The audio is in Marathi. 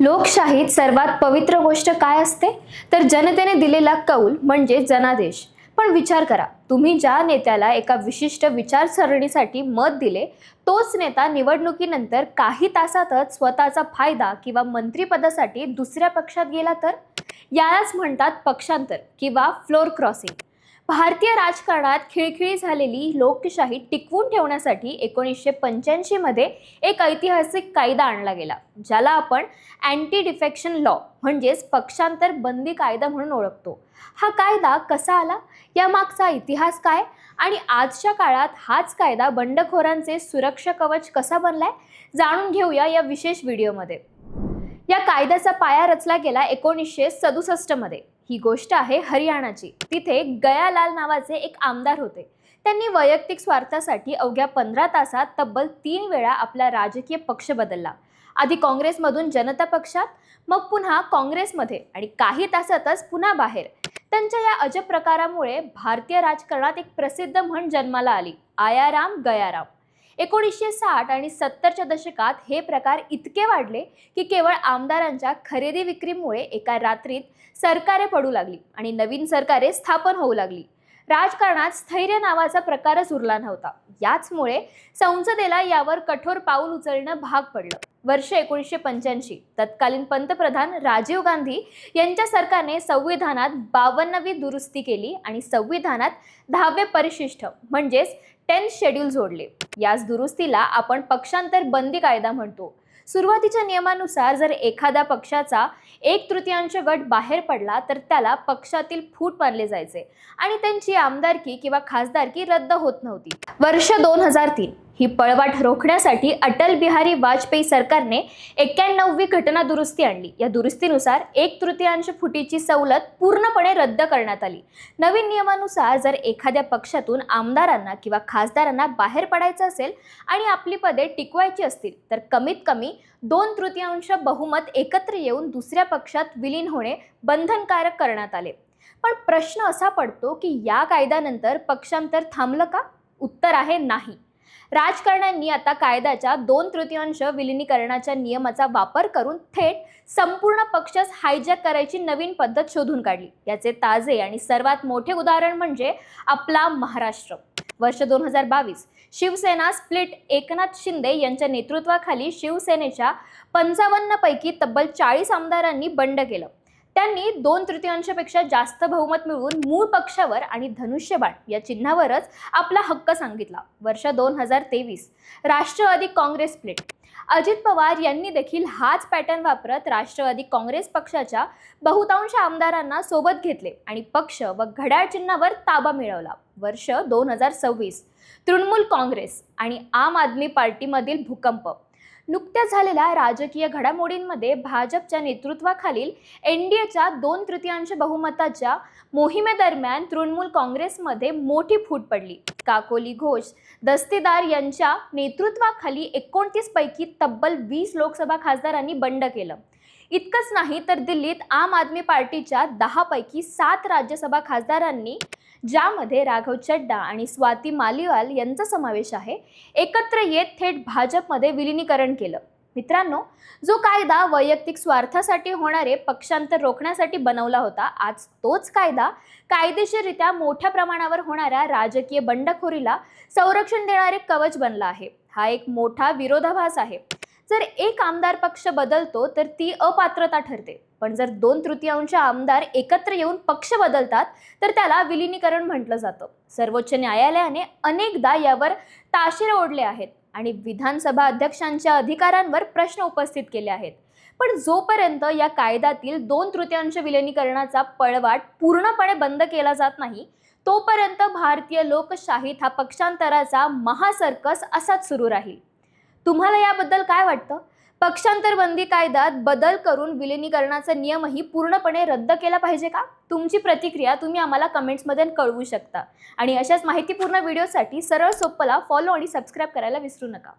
लोकशाहीत सर्वात पवित्र गोष्ट काय असते तर जनतेने दिलेला कौल म्हणजे जनादेश। पण विचार करा, तुम्ही ज्या नेत्याला एका विशिष्ट विचारसरणीसाठी मत दिले तोच नेता निवडणुकीनंतर काही तासातच स्वतःचा फायदा किंवा मंत्रिपदासाठी दुसऱ्या पक्षात गेला तर यालाच म्हणतात पक्षांतर किंवा फ्लोर क्रॉसिंग। भारतीय राजकारणात खिळखिळी झालेली लोकशाही टिकवून ठेवण्यासाठी 1985 मध्ये एक ऐतिहासिक कायदा आणला गेला, ज्याला आपण अँटी डिफेक्शन लॉ म्हणजेच पक्षांतर बंदी कायदा म्हणून ओळखतो। हा कायदा कसा आला, यामागचा इतिहास काय आणि आजच्या काळात हाच कायदा बंडखोरांचे सुरक्षा कवच कसा बनलाय, जाणून घेऊया या विशेष व्हिडिओमध्ये। या कायद्याचा पाया रचला गेला 1967 मध्ये। ही गोष्ट आहे हरियाणाची। तिथे गयालाल नावाचे एक आमदार होते। त्यांनी वैयक्तिक स्वार्थासाठी अवघ्या 15 तासात तब्बल 3 वेळा आपला राजकीय पक्ष बदलला। आधी काँग्रेसमधून जनता पक्षात, मग पुन्हा काँग्रेसमध्ये आणि काही तासातच पुन्हा बाहेर। त्यांच्या या अजब प्रकारामुळे भारतीय राजकारणात एक प्रसिद्ध म्हण जन्माला आली, आया राम गया राम। 1960 आणि 70च्या दशकात हे प्रकार इतके वाढले की केवळ आमदारांच्या खरेदी विक्रीमुळे एका रात्रीत सरकारे पडू लागली आणि नवीन सरकारे स्थापन होऊ लागली। राजकारणात स्थैर्य नावाचा प्रकारच उरला नव्हता। याचमुळे संसदेला यावर कठोर पाऊल उचलणं भाग पडलं। वर्ष 1985 तत्कालीन पंतप्रधान राजीव गांधी यांच्या सरकारने संविधानात 52वी दुरुस्ती केली आणि संविधानात 10वे परिशिष्ट म्हणजेच 10th शेड्यूल जोडले। याच दुरुस्तीला आपण पक्षांतर बंदी कायदा म्हणतो। सुरुवातीच्या नियमानुसार जर एखाद्या पक्षाचा 1/3 गट बाहेर पडला तर त्याला पक्षातील फूट मानले जायचे आणि त्यांची आमदारकी किंवा खासदारकी रद्द होत नव्हती। वर्ष 2003 ही पळवाट रोखण्यासाठी अटल बिहारी वाजपेयी सरकारने 91वी घटना दुरुस्ती आणली। या दुरुस्तीनुसार 1/3 फुटीची सवलत पूर्णपणे रद्द करण्यात आली। नवीन नियमानुसार जर एखाद्या पक्षातून आमदारांना किंवा खासदारांना बाहेर पडायचं असेल आणि आपली पदे टिकवायची असतील तर कमीत कमी 2/3 बहुमत एकत्र येऊन दुसऱ्या पक्षात विलीन होणे बंधनकारक करण्यात आले। पण प्रश्न असा पडतो की या कायद्यानंतर पक्षांतर थांबलं का? उत्तर आहे नाही। राजकारण्यांनी आता कायद्याच्या 2/3 विलिनीकरणाच्या नियमाचा वापर करून थेट संपूर्ण पक्षच हायजॅक करायची नवीन पद्धत शोधून काढली। याचे ताजे आणि सर्वात मोठे उदाहरण म्हणजे आपला महाराष्ट्र। वर्ष 2022 शिवसेना स्प्लिट एकनाथ शिंदे यांच्या नेतृत्वाखाली शिवसेनेच्या 55 पैकी तब्बल 40 आमदारांनी बंड केलं। त्यांनी 2/3 पेक्षा जास्त बहुमत मिळवून मूळ पक्षावर आणि धनुष्यबाण या चिन्हावरच आपला हक्क सांगितला। वर्ष 2023 राष्ट्रवादी काँग्रेस स्प्लिट। अजित पवार यांनी देखील हाच पॅटर्न वापरत राष्ट्रवादी काँग्रेस पक्षाच्या बहुतांश आमदारांना सोबत घेतले आणि पक्ष व घड्याळ चिन्हावर ताबा मिळवला। वर्ष 2026 तृणमूल काँग्रेस आणि आम आदमी पार्टीमधील भूकंप। नुकत्याच झालेल्या राजकीय घडामोडींमध्ये भाजपच्या नेतृत्वाखालील एनडीएच्या 2/3 बहुमताच्या मोहिमेदरम्यान तृणमूल काँग्रेसमध्ये मोठी फूट पडली। काकोली घोष दस्तीदार यांच्या नेतृत्वाखाली 29 पैकी तब्बल 20 लोकसभा खासदारांनी बंड केलं। इतकंच नाही तर दिल्लीत आम आदमी पार्टीच्या 10 पैकी 7 राज्यसभा खासदारांनी, ज्यामध्ये राघव चड्डा आणि स्वाती मालिवाल यांचा समावेश आहे, एकत्र येत थेट भाजपमध्ये विलिनीकरण केलं। मित्रांनो, जो कायदा वैयक्तिक स्वार्थासाठी होणारे पक्षांतर रोखण्यासाठी बनवला होता, आज तोच कायदा कायदेशीररित्या मोठ्या प्रमाणावर होणाऱ्या राजकीय बंडखोरीला संरक्षण देणारे कवच बनला आहे। हा एक मोठा विरोधाभास आहे। जर एक आमदार पक्ष बदलतो तर ती अपात्रता ठरते, पण जर 2/3 आमदार एकत्र येऊन पक्ष बदलतात तर त्याला विलिनीकरण म्हटलं जातं। सर्वोच्च न्यायालयाने अनेकदा यावर ताशेरे ओढले आहेत आणि विधानसभा अध्यक्षांच्या अधिकारांवर प्रश्न उपस्थित केले आहेत। पण जोपर्यंत या कायद्यातील 2/3 विलिनीकरणाचा पळवाट पूर्णपणे बंद केला जात नाही, तोपर्यंत भारतीय लोकशाहीत हा पक्षांतराचा महासर्कस असाच सुरू राहील। तुम्हाला याबद्दल काय वाटतं? पक्षांतर बंदी कायद्यात बदल करून विलिनीकरणाचा नियमही पूर्णपणे रद्द केला पाहिजे का? तुमची प्रतिक्रिया तुम्ही आम्हाला कमेंट्समध्ये कळवू शकता आणि अशाच माहितीपूर्ण व्हिडिओसाठी सरळ सोप्पला फॉलो आणि सबस्क्राईब करायला विसरू नका।